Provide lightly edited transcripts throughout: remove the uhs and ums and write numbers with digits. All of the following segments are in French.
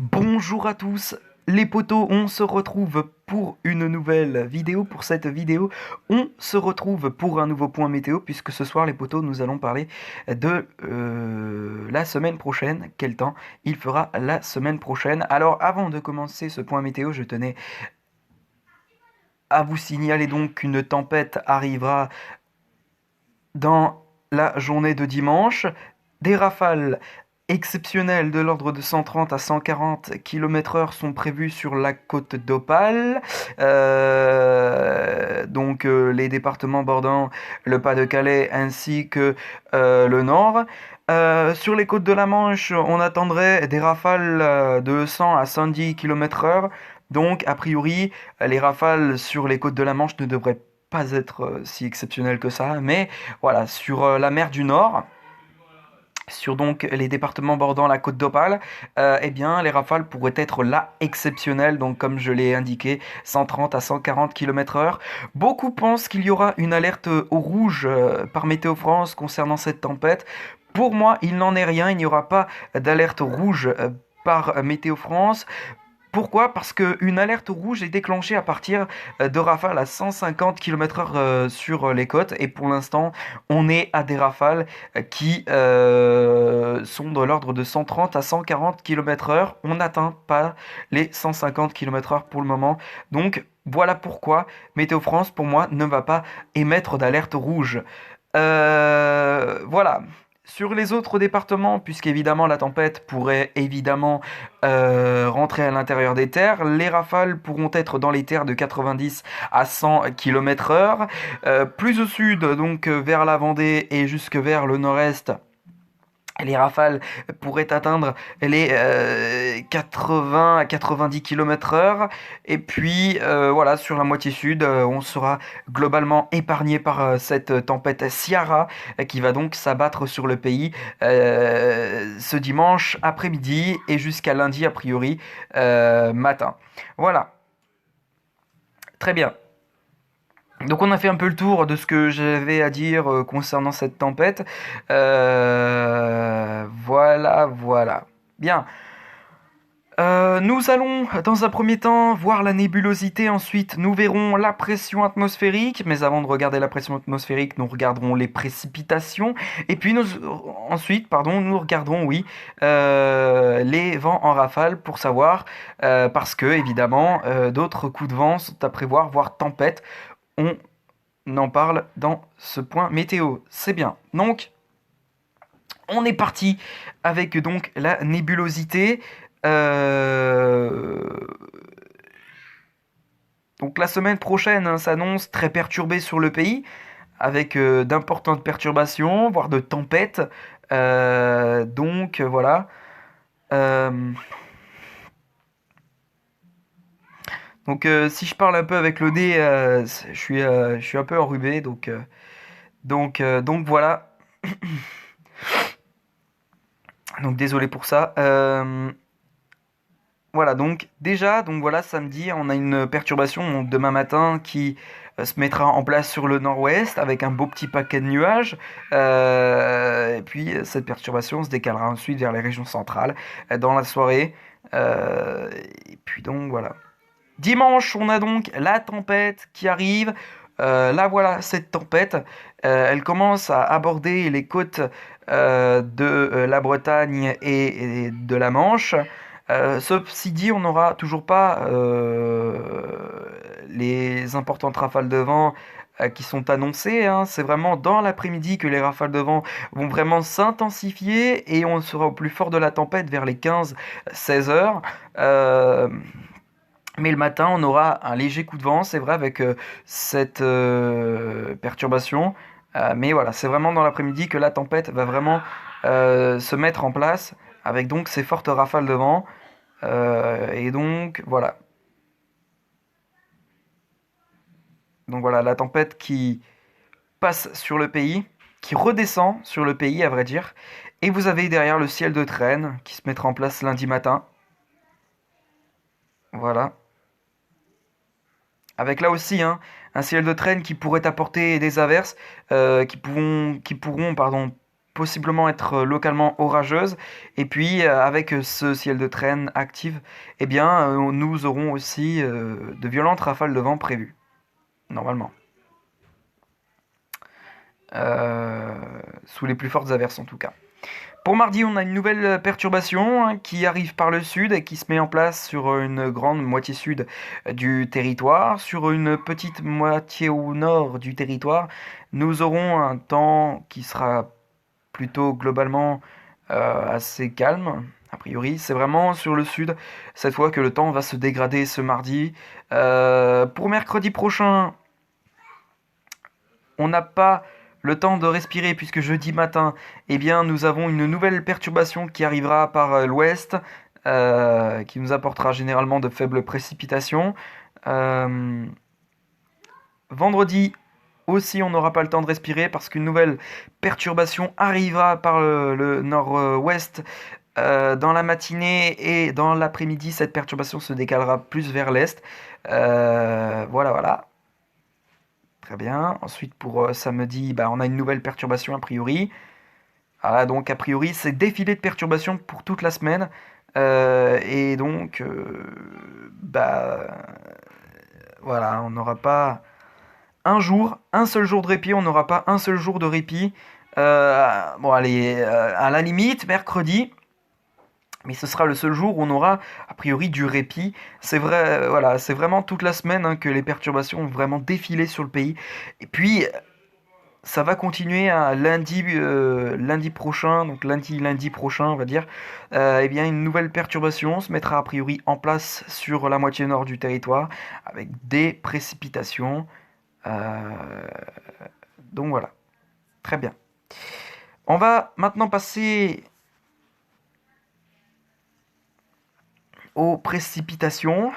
Bonjour à tous les potos, on se retrouve pour une nouvelle vidéo. Pour cette vidéo, on se retrouve pour un nouveau point météo, puisque ce soir les potos, nous allons parler de la semaine prochaine. Quel temps il fera la semaine prochaine? Alors avant de commencer ce point météo, je tenais à vous signaler donc qu'une tempête arrivera dans la journée de dimanche. Des rafales exceptionnelles de l'ordre de 130 à 140 km/h sont prévues sur la côte d'Opale. Les départements bordant le Pas-de-Calais ainsi que le Nord. Sur les côtes de la Manche, on attendrait des rafales de 100 à 110 km/h. Donc, a priori, les rafales sur les côtes de la Manche ne devraient pas être si exceptionnelles que ça. Mais voilà, sur la mer du Nord, sur donc les départements bordant la côte d'Opale, eh bien les rafales pourraient être là exceptionnelles, donc comme je l'ai indiqué, 130 à 140 km/h. Beaucoup pensent qu'il y aura une alerte au rouge par Météo France concernant cette tempête. Pour moi, il n'en est rien, il n'y aura pas d'alerte rouge par Météo France. Pourquoi? Parce qu'une alerte rouge est déclenchée à partir de rafales à 150 km/h sur les côtes. Et pour l'instant, on est à des rafales qui sont de l'ordre de 130 à 140 km/h. On n'atteint pas les 150 km/h pour le moment. Donc voilà pourquoi Météo France, pour moi, ne va pas émettre d'alerte rouge. Voilà. Sur les autres départements, puisqu'évidemment la tempête pourrait évidemment rentrer à l'intérieur des terres, les rafales pourront être dans les terres de 90 à 100 km/h. Plus au sud, donc vers la Vendée et jusque vers le nord-est, les rafales pourraient atteindre les 80 à 90 km/h. Et puis voilà, sur la moitié sud, on sera globalement épargné par cette tempête Ciara qui va donc s'abattre sur le pays ce dimanche après-midi et jusqu'à lundi a priori matin. Voilà, très bien. Donc on a fait un peu le tour de ce que j'avais à dire concernant cette tempête. Voilà. Bien. Nous allons dans un premier temps voir la nébulosité, ensuite nous verrons la pression atmosphérique, mais avant de regarder la pression atmosphérique, nous regarderons les précipitations, et puis ensuite, pardon, nous regarderons, oui, les vents en rafale pour savoir, parce que évidemment, d'autres coups de vent sont à prévoir, voire tempêtes. On en parle dans ce point météo. C'est bien. Donc, on est parti avec donc la nébulosité. Euh, Donc la semaine prochaine hein, s'annonce très perturbée sur le pays, avec d'importantes perturbations, voire de tempêtes. Voilà. Euh, Si je parle un peu avec le nez, je suis un peu enrhumé, donc voilà. Donc désolé pour ça. Voilà, donc déjà, donc voilà, samedi, on a une perturbation donc, demain matin qui se mettra en place sur le nord-ouest avec un beau petit paquet de nuages. Et puis cette perturbation se décalera ensuite vers les régions centrales dans la soirée. Et puis donc voilà. Dimanche, on a donc la tempête qui arrive. Là voilà, cette tempête, elle commence à aborder les côtes de la Bretagne et de la Manche. Ceci dit, on n'aura toujours pas les importantes rafales de vent qui sont annoncées, hein. C'est vraiment dans l'après-midi que les rafales de vent vont vraiment s'intensifier et on sera au plus fort de la tempête vers les 15-16 heures. Mais le matin, on aura un léger coup de vent, c'est vrai, avec cette perturbation. Mais voilà, c'est vraiment dans l'après-midi que la tempête va vraiment se mettre en place, avec donc ces fortes rafales de vent. Et donc, voilà. Donc voilà, la tempête qui passe sur le pays, qui redescend sur le pays, à vrai dire. Et vous avez derrière le ciel de traîne qui se mettra en place lundi matin. Voilà. Avec là aussi hein, un ciel de traîne qui pourrait apporter des averses qui pourront possiblement être localement orageuse. Et puis, avec ce ciel de traîne actif, eh bien, nous aurons aussi de violentes rafales de vent prévues, normalement. Euh, Sous les plus fortes averses en tout cas. Pour mardi, on a une nouvelle perturbation qui arrive par le sud et qui se met en place sur une grande moitié sud du territoire. Sur une petite moitié au nord du territoire, nous aurons un temps qui sera plutôt globalement assez calme. A priori, c'est vraiment sur le sud cette fois que le temps va se dégrader ce mardi. Pour mercredi prochain, on n'a pas le temps de respirer puisque jeudi matin, eh bien, nous avons une nouvelle perturbation qui arrivera par l'ouest, qui nous apportera généralement de faibles précipitations. Euh, Vendredi aussi, on n'aura pas le temps de respirer parce qu'une nouvelle perturbation arrivera par le nord-ouest dans la matinée et dans l'après-midi. Cette perturbation se décalera plus vers l'est. Voilà, voilà. Très bien. Ensuite, pour samedi, bah, on a une nouvelle perturbation a priori. Ah, donc, a priori, c'est défilé de perturbations pour toute la semaine. Et donc, bah, voilà, on n'aura pas un seul jour de répit. On n'aura pas un seul jour de répit. Bon, allez, à la limite, mercredi. Mais ce sera le seul jour où on aura a priori du répit. C'est vrai, voilà, c'est vraiment toute la semaine que les perturbations vont vraiment défiler sur le pays. Et puis ça va continuer à lundi prochain, donc lundi prochain, on va dire. Eh bien, une nouvelle perturbation se mettra a priori en place sur la moitié nord du territoire avec des précipitations. Euh, donc voilà, très bien. On va maintenant passer aux précipitations.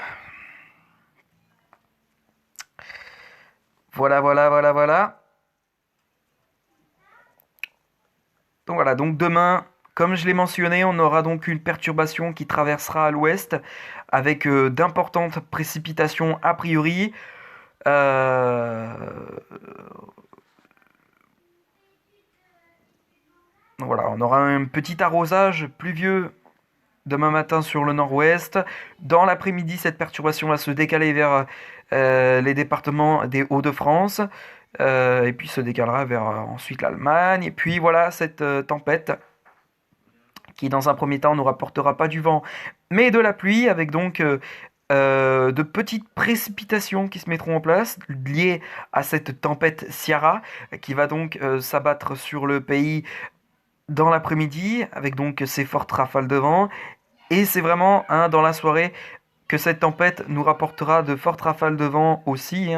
Voilà, voilà, voilà, voilà. Donc voilà, donc demain, comme je l'ai mentionné, on aura donc une perturbation qui traversera à l'ouest avec d'importantes précipitations a priori. Euh, voilà, on aura un petit arrosage pluvieux demain matin sur le nord-ouest. Dans l'après-midi, cette perturbation va se décaler vers les départements des Hauts-de-France. Et puis se décalera vers ensuite l'Allemagne. Et puis voilà, cette tempête qui dans un premier temps ne rapportera pas du vent, mais de la pluie, avec donc de petites précipitations qui se mettront en place liées à cette tempête Ciara, qui va donc s'abattre sur le pays dans l'après-midi, avec donc ces fortes rafales de vent. Et c'est vraiment dans la soirée que cette tempête nous rapportera de fortes rafales de vent aussi.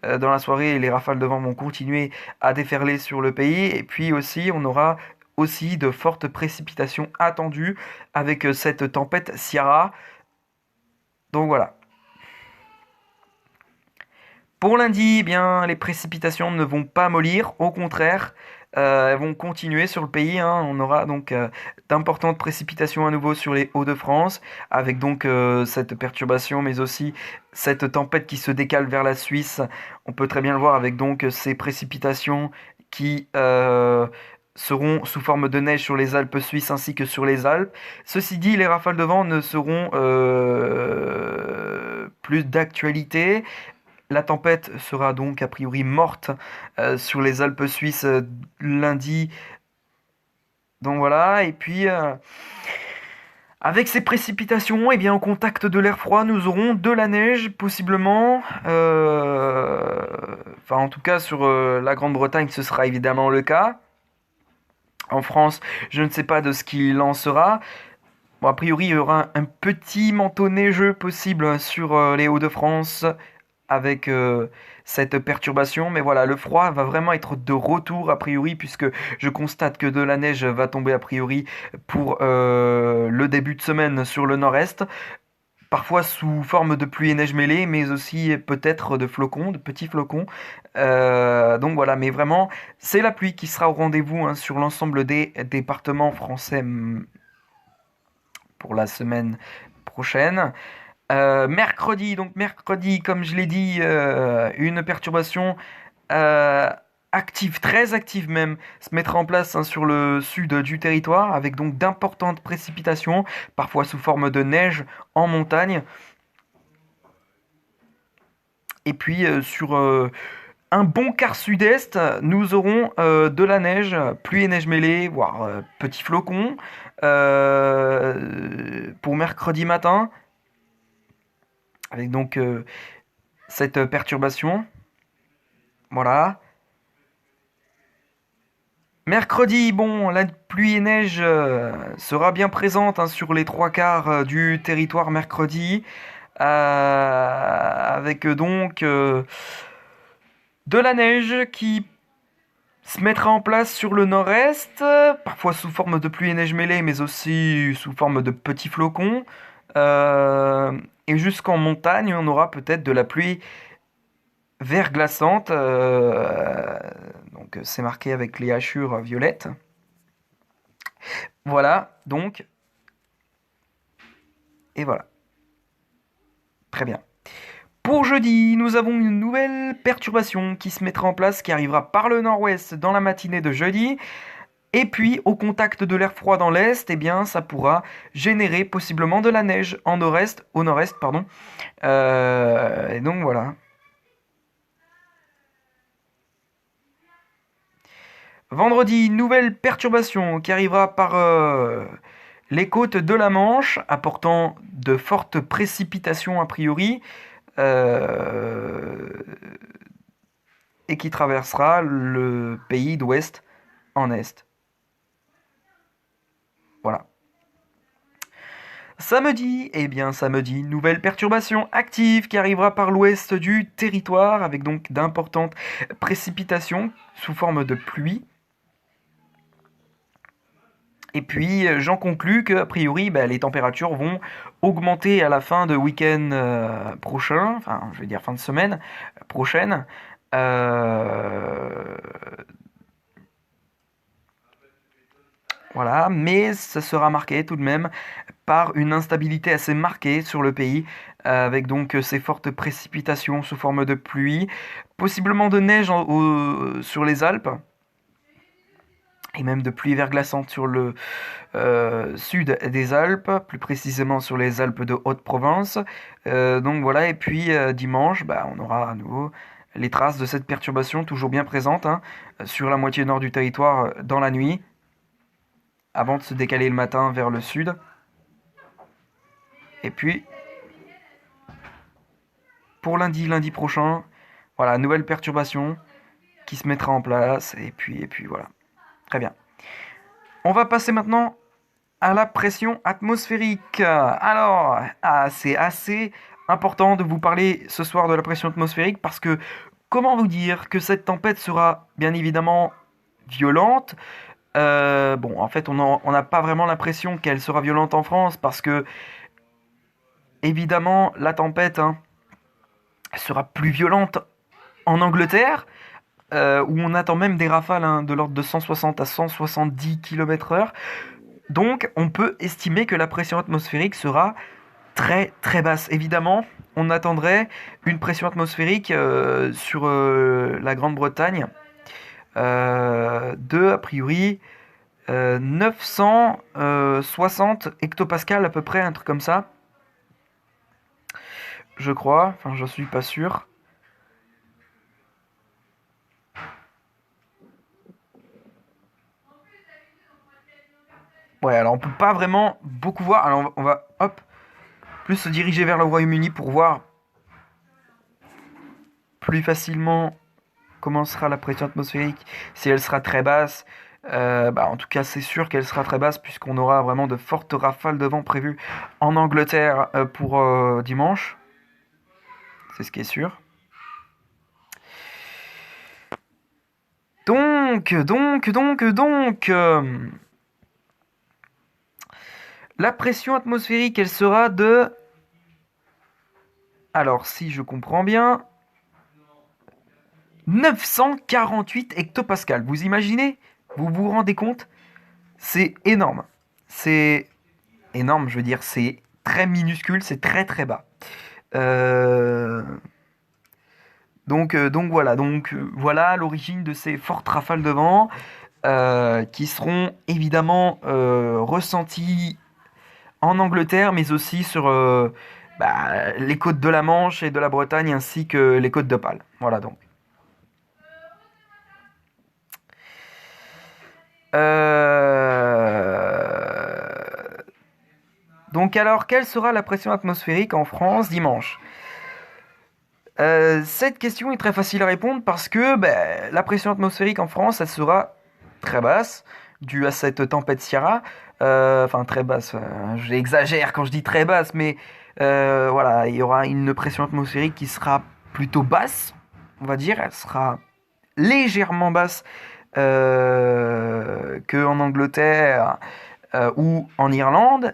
Dans la soirée, les rafales de vent vont continuer à déferler sur le pays. Et puis aussi, on aura aussi de fortes précipitations attendues avec cette tempête Ciara. Donc voilà. Pour lundi, eh bien, les précipitations ne vont pas mollir, au contraire, elles vont continuer sur le pays. On aura donc d'importantes précipitations à nouveau sur les Hauts-de-France, avec donc cette perturbation, mais aussi cette tempête qui se décale vers la Suisse. On peut très bien le voir avec donc ces précipitations qui seront sous forme de neige sur les Alpes suisses ainsi que sur les Alpes. Ceci dit, les rafales de vent ne seront plus d'actualité. La tempête sera donc a priori morte sur les Alpes suisses lundi. Donc voilà, et puis avec ces précipitations, et bien, au contact de l'air froid, nous aurons de la neige possiblement. Enfin, en tout cas, sur la Grande-Bretagne, ce sera évidemment le cas. En France, je ne sais pas de ce qu'il en sera. Bon, a priori, il y aura un petit manteau neigeux possible sur les Hauts-de-France avec cette perturbation. Mais voilà, le froid va vraiment être de retour a priori, puisque je constate que de la neige va tomber a priori pour le début de semaine sur le nord-est. Parfois sous forme de pluie et neige mêlée, mais aussi peut-être de flocons, de petits flocons. Donc voilà, mais vraiment, c'est la pluie qui sera au rendez-vous sur l'ensemble des départements français pour la semaine prochaine. Mercredi, comme je l'ai dit, une perturbation euh, active, très active même, se mettra en place hein, sur le sud du territoire, avec donc d'importantes précipitations, parfois sous forme de neige en montagne. Et puis sur un bon quart sud-est, nous aurons de la neige, pluie et neige mêlée, voire petits flocons, pour mercredi matin, avec donc cette perturbation. Voilà. Mercredi, bon, la pluie et neige sera bien présente hein, sur les trois quarts du territoire mercredi, avec donc de la neige qui se mettra en place sur le nord-est, parfois sous forme de pluie et neige mêlée, mais aussi sous forme de petits flocons. Et jusqu'en montagne, on aura peut-être de la pluie verglaçante. Donc c'est marqué avec les hachures violettes. Voilà, donc. Et voilà. Très bien. Pour jeudi, nous avons une nouvelle perturbation qui se mettra en place, qui arrivera par le nord-ouest dans la matinée de jeudi. Et puis, au contact de l'air froid dans l'est, eh bien, ça pourra générer possiblement de la neige en nord-est, au nord-est, pardon. Et donc voilà. Vendredi, nouvelle perturbation qui arrivera par les côtes de la Manche, apportant de fortes précipitations a priori, euh, et qui traversera le pays d'ouest en est. Voilà. Samedi, eh bien samedi, nouvelle perturbation active qui arrivera par l'ouest du territoire avec donc d'importantes précipitations sous forme de pluie. Et puis j'en conclus que a priori les températures vont augmenter à la fin de week-end prochain, enfin je veux dire fin de semaine prochaine. Voilà, mais ça sera marqué tout de même par une instabilité assez marquée sur le pays, avec donc ces fortes précipitations sous forme de pluie, possiblement de neige sur les Alpes, et même de pluie verglaçante sur le sud des Alpes, plus précisément sur les Alpes de Haute-Provence. Donc voilà, et puis dimanche, on aura à nouveau les traces de cette perturbation toujours bien présente hein, sur la moitié nord du territoire dans la nuit, avant de se décaler le matin vers le sud. Et puis, pour lundi prochain, voilà, nouvelle perturbation qui se mettra en place. Et puis voilà. Très bien. On va passer maintenant à la pression atmosphérique. Alors, c'est assez important de vous parler ce soir de la pression atmosphérique parce que, comment vous dire que cette tempête sera bien évidemment violente. Bon, en fait, on n'a pas vraiment l'impression qu'elle sera violente en France parce que, évidemment, la tempête hein, sera plus violente en Angleterre, où on attend même des rafales hein, de l'ordre de 160 à 170 km/h. Donc, on peut estimer que la pression atmosphérique sera très très basse. Évidemment, on attendrait une pression atmosphérique sur la Grande-Bretagne de, a priori, 960 hectopascales à peu près, un truc comme ça. Je crois, enfin je suis pas sûr. Ouais, alors on peut pas vraiment beaucoup voir. Alors on va hop, plus se diriger vers le Royaume-Uni pour voir plus facilement comment sera la pression atmosphérique, si elle sera très basse. En tout cas, c'est sûr qu'elle sera très basse puisqu'on aura vraiment de fortes rafales de vent prévues en Angleterre pour dimanche. C'est ce qui est sûr. Donc, la pression atmosphérique, elle sera de... Alors, si je comprends bien, 948 hectopascales. Vous imaginez? Vous vous rendez compte? C'est énorme. C'est énorme, je veux dire, c'est très minuscule, c'est très très bas. Euh, Donc voilà, voilà l'origine de ces fortes rafales de vent qui seront évidemment ressenties en Angleterre, mais aussi sur les côtes de la Manche et de la Bretagne, ainsi que les côtes d'Opale. Voilà donc. Donc alors, quelle sera la pression atmosphérique en France dimanche? Cette question est très facile à répondre parce que la pression atmosphérique en France, elle sera très basse, due à cette tempête Ciara. Enfin, très basse, j'exagère quand je dis très basse, mais voilà, il y aura une pression atmosphérique qui sera plutôt basse, on va dire. Elle sera légèrement basse qu'en Angleterre ou en Irlande.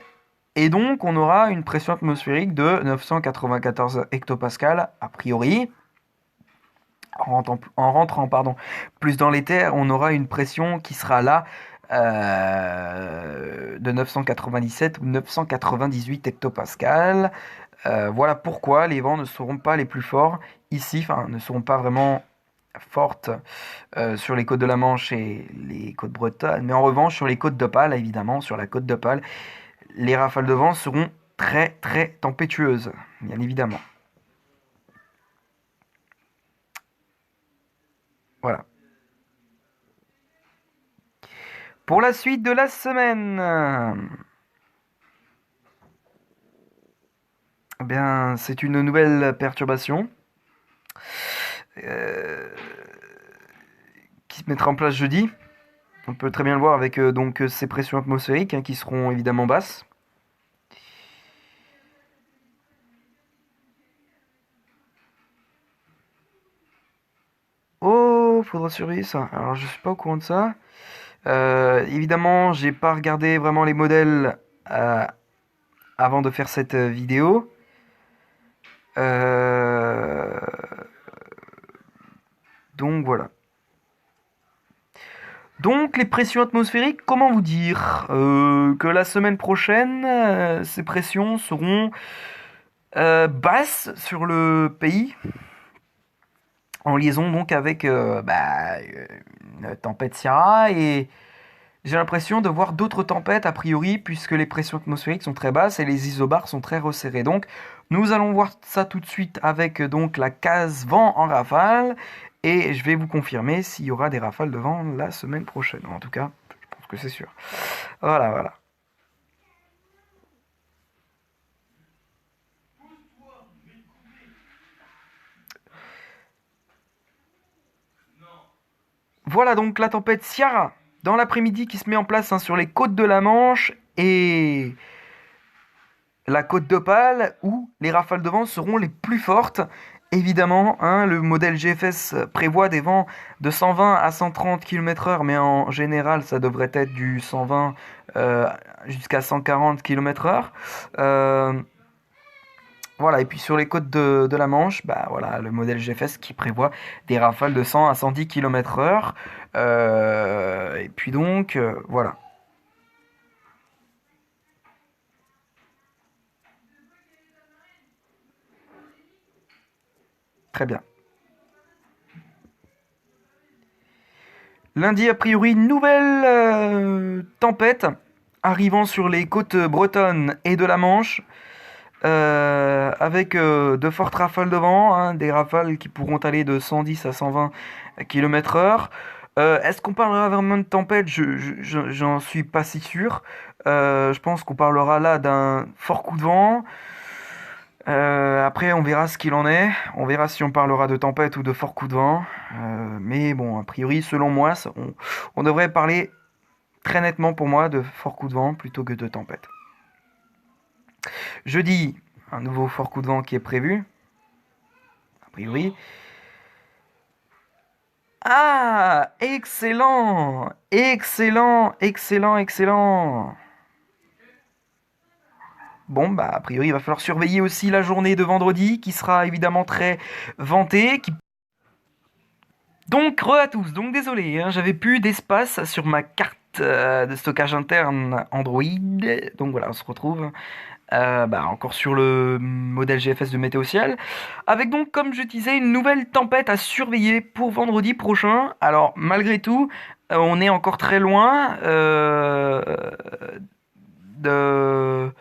Et donc, on aura une pression atmosphérique de 994 hectopascales, a priori. En rentrant, plus dans les terres, on aura une pression qui sera là de 997 ou 998 hectopascales. Voilà pourquoi les vents ne seront pas les plus forts ici, enfin ne seront pas vraiment fortes sur les côtes de la Manche et les côtes bretonnes, mais en revanche sur les côtes d'Opale, évidemment, sur la côte d'Opale, les rafales de vent seront très très tempétueuses, bien évidemment. Voilà. Pour la suite de la semaine, eh bien, c'est une nouvelle perturbation euh, qui se mettra en place jeudi. On peut très bien le voir avec donc ces pressions atmosphériques qui seront évidemment basses. Oh, faudra surveiller ça. Alors, je suis pas au courant de ça. Évidemment, j'ai pas regardé vraiment les modèles avant de faire cette vidéo. Euh, donc voilà. Donc les pressions atmosphériques, comment vous dire que la semaine prochaine, ces pressions seront basses sur le pays, en liaison donc avec une tempête Ciara, et j'ai l'impression de voir d'autres tempêtes a priori, puisque les pressions atmosphériques sont très basses et les isobars sont très resserrés. Donc nous allons voir ça tout de suite avec donc la case vent en rafale, et je vais vous confirmer s'il y aura des rafales de vent la semaine prochaine. En tout cas, je pense que c'est sûr. Voilà, voilà. Voilà donc la tempête Ciara dans l'après-midi qui se met en place sur les côtes de la Manche et la côte d'Opale, où les rafales de vent seront les plus fortes. Évidemment, le modèle GFS prévoit des vents de 120 à 130 km/h, mais en général, ça devrait être du 120 jusqu'à 140 km/h. Voilà, et puis sur les côtes de la Manche, voilà, le modèle GFS qui prévoit des rafales de 100 à 110 km/h. Et puis donc, voilà. Très bien. Lundi, a priori, nouvelle tempête arrivant sur les côtes bretonnes et de la Manche, avec de fortes rafales de vent, des rafales qui pourront aller de 110 à 120 km/h. Est-ce qu'on parlera vraiment de tempête? J'en suis pas si sûr. Je pense qu'on parlera là d'un fort coup de vent. Après, on verra ce qu'il en est. On verra si on parlera de tempête ou de fort coup de vent. Mais bon, a priori, selon moi, on devrait parler très nettement pour moi de fort coup de vent plutôt que de tempête. Jeudi, un nouveau fort coup de vent qui est prévu. A priori. Ah, excellent! Excellent, excellent, excellent! Bon, a priori, il va falloir surveiller aussi la journée de vendredi, qui sera évidemment très ventée. Donc, re à tous. Donc, désolé, j'avais plus d'espace sur ma carte de stockage interne Android. Donc voilà, on se retrouve encore sur le modèle GFS de Météo Ciel, avec donc, comme je disais, une nouvelle tempête à surveiller pour vendredi prochain. Alors, malgré tout, on est encore très loin de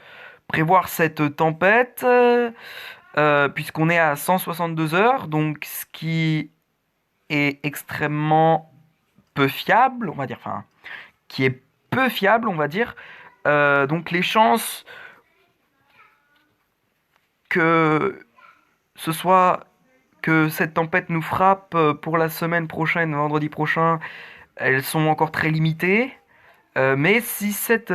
prévoir cette tempête, puisqu'on est à 162 heures, donc ce qui est extrêmement peu fiable, on va dire, enfin, qui est peu fiable, on va dire. Donc les chances que ce soit que cette tempête nous frappe pour la semaine prochaine, vendredi prochain, elles sont encore très limitées. Mais si cette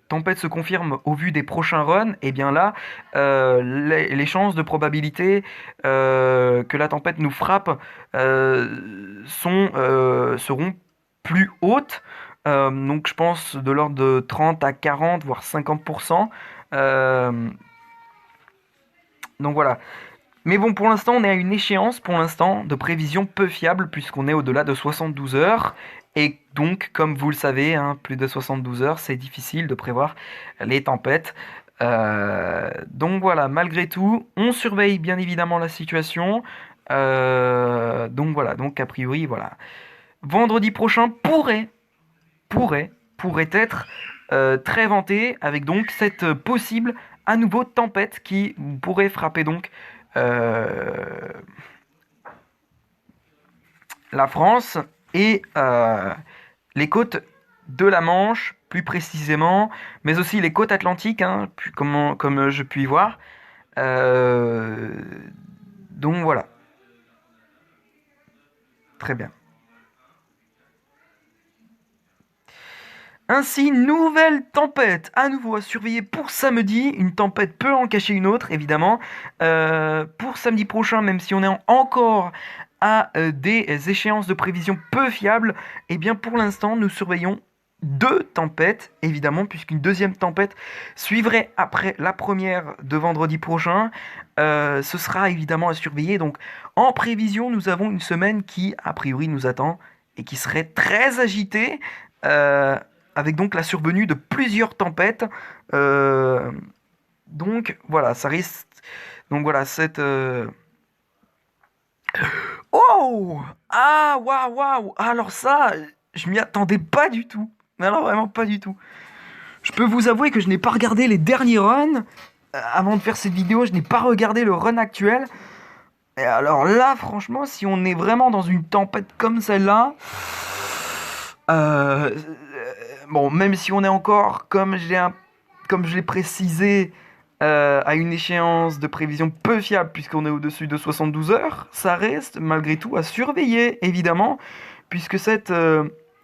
tempête se confirme au vu des prochains runs, et bien là, les chances de probabilité que la tempête nous frappe seront plus hautes. Donc je pense de l'ordre de 30 à 40, voire 50%. Donc voilà. Mais bon, pour l'instant, on est à une échéance, pour l'instant, de prévision peu fiable, puisqu'on est au-delà de 72 heures. Et donc, comme vous le savez, hein, plus de 72 heures, c'est difficile de prévoir les tempêtes. Donc voilà, malgré tout, on surveille bien évidemment la situation. Donc voilà, donc a priori, voilà. Vendredi prochain pourrait être très vanté, avec donc cette possible à nouveau tempête qui pourrait frapper donc la France et les côtes de la Manche, plus précisément, mais aussi les côtes atlantiques, hein, comme je puis y voir. Donc voilà. Très bien. Ainsi, nouvelle tempête à nouveau à surveiller pour samedi. Une tempête peut en cacher une autre, évidemment. Pour samedi prochain, même si on est encore à des échéances de prévision peu fiables, eh bien pour l'instant, nous surveillons deux tempêtes, évidemment, puisqu'une deuxième tempête suivrait après la première de vendredi prochain. Ce sera évidemment à surveiller. Donc, en prévision, nous avons une semaine qui, a priori, nous attend et qui serait très agitée. Avec donc la survenue de plusieurs tempêtes. Donc voilà, ça risque. Donc voilà, cette. Oh! Ah, waouh, waouh! Alors ça, je m'y attendais pas du tout. Mais alors vraiment pas du tout. Je peux vous avouer que je n'ai pas regardé les derniers runs. Avant de faire cette vidéo, je n'ai pas regardé le run actuel. Et alors là, franchement, si on est vraiment dans une tempête comme celle-là. Bon, même si on est encore, comme je l'ai précisé, à une échéance de prévision peu fiable, puisqu'on est au-dessus de 72 heures, ça reste malgré tout à surveiller, évidemment, puisque cette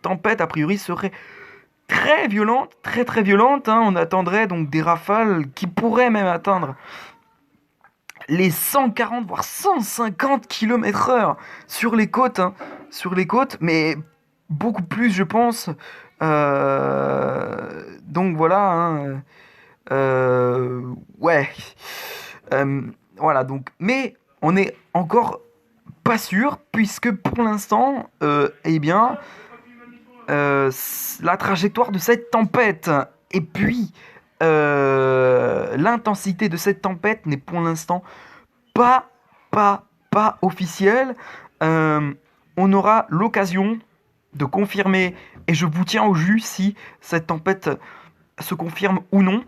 tempête, a priori, serait très violente, très très violente. Hein. On attendrait donc des rafales qui pourraient même atteindre les 140 voire 150 km/h sur les côtes, hein, mais beaucoup plus, je pense. Donc voilà, hein, ouais, voilà donc, mais on est encore pas sûr puisque pour l'instant, eh bien, la trajectoire de cette tempête et puis l'intensité de cette tempête n'est pour l'instant pas officielle. On aura l'occasion de confirmer, et je vous tiens au jus si cette tempête se confirme ou non,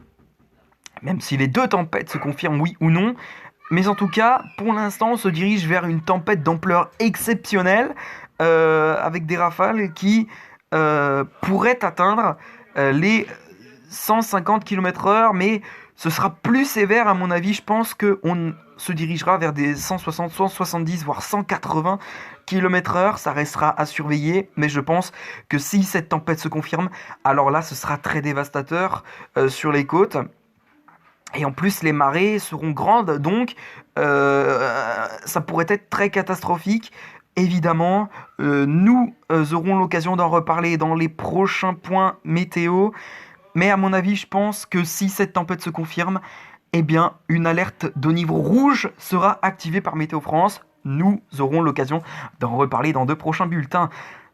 même si les deux tempêtes se confirment oui ou non. Mais en tout cas, pour l'instant, on se dirige vers une tempête d'ampleur exceptionnelle, avec des rafales qui pourraient atteindre les 150 km/h, mais ce sera plus sévère à mon avis. Je pense qu'on se dirigera vers des 160, 170, voire 180 km/h. Ça restera à surveiller, mais je pense que si cette tempête se confirme, alors là, ce sera très dévastateur sur les côtes. Et en plus, les marées seront grandes, donc ça pourrait être très catastrophique. Évidemment, nous aurons l'occasion d'en reparler dans les prochains points météo. Mais à mon avis, je pense que si cette tempête se confirme, eh bien, une alerte de niveau rouge sera activée par Météo France. Nous aurons l'occasion d'en reparler dans de prochains bulletins.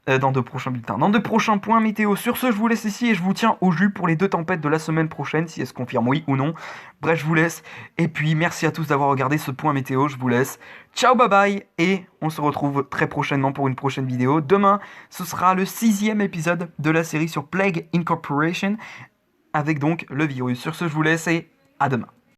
dans de prochains bulletins, dans de prochains points météo. Sur ce, je vous laisse ici et je vous tiens au jus pour les 2 tempêtes de la semaine prochaine, si elles se confirment oui ou non. Bref, je vous laisse. Et puis, merci à tous d'avoir regardé ce point météo. Je vous laisse. Ciao, bye bye. Et on se retrouve très prochainement pour une prochaine vidéo. Demain, ce sera le 6e épisode de la série sur Plague Incorporation, avec donc le virus. Sur ce, je vous laisse et à demain.